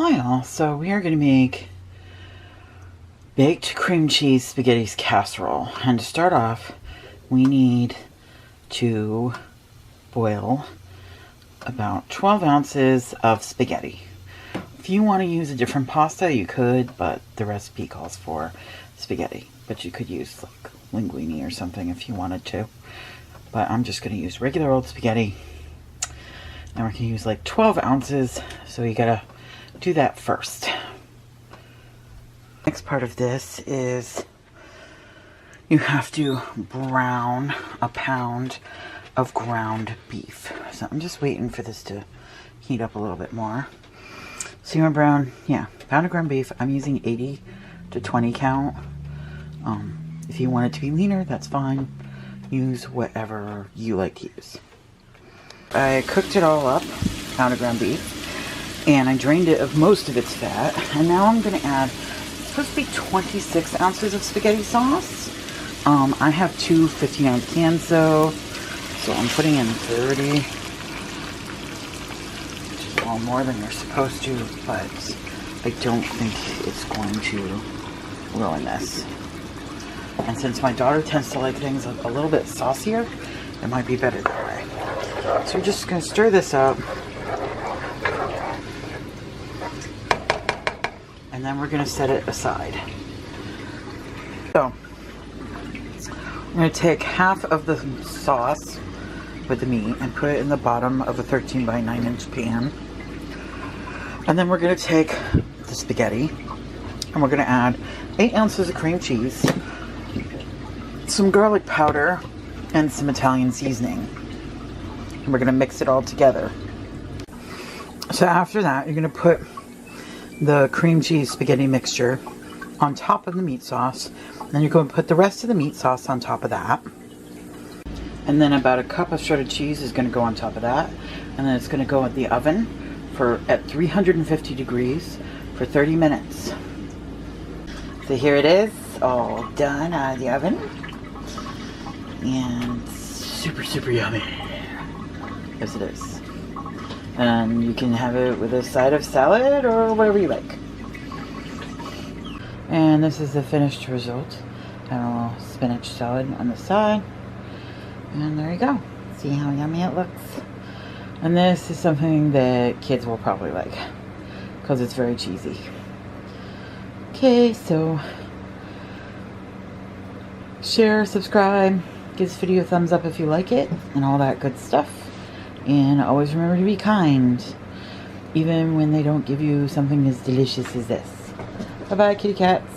Hi all, so we are going to make baked cream cheese spaghetti casserole. And to start off, we need to boil about 12 ounces of spaghetti. If you want to use a different pasta, you could, but the recipe calls for spaghetti. But you could use like linguine or something if you wanted to. But I'm just going to use regular old spaghetti. And we're going to use like 12 ounces, so you gotta do that first. Next part of this is you have to brown a pound of ground beef. So I'm just waiting for this to heat up a little bit more. So you want to brown, pound of ground beef. I'm using 80 to 20 count. If you want it to be leaner, that's fine. Use whatever you like to use. I cooked it all up, pound of ground beef. And I drained it of most of its fat. And now I'm going to add, it's supposed to be 26 ounces of spaghetti sauce. I have two 15-ounce cans though. So I'm putting in 30. Which is a little more than you're supposed to. But I don't think it's going to ruin this. And since my daughter tends to like things a little bit saucier, it might be better that way. So we're just going to stir this up. And then we're going to set it aside. So, I'm going to take half of the sauce with the meat and put it in the bottom of a 13 by 9 inch pan. And then we're going to take the spaghetti and we're going to add 8 ounces of cream cheese, some garlic powder, and some Italian seasoning. And we're going to mix it all together. So after that, you're going to put the cream cheese spaghetti mixture on top of the meat sauce. Then you're going to put the rest of the meat sauce on top of that. And then about a cup of shredded cheese is going to go on top of that. And then it's going to go in the oven at 350 degrees for 30 minutes. So here it is, all done out of the oven. And super, super yummy. Yes, it is. And you can have it with a side of salad or whatever you like. And this is the finished result. Have a little spinach salad on the side. And there you go. See how yummy it looks? And this is something that kids will probably like because it's very cheesy. Okay, so share, subscribe, give this video a thumbs up if you like it, and all that good stuff. And always remember to be kind, even when they don't give you something as delicious as this. Bye-bye, kitty cats.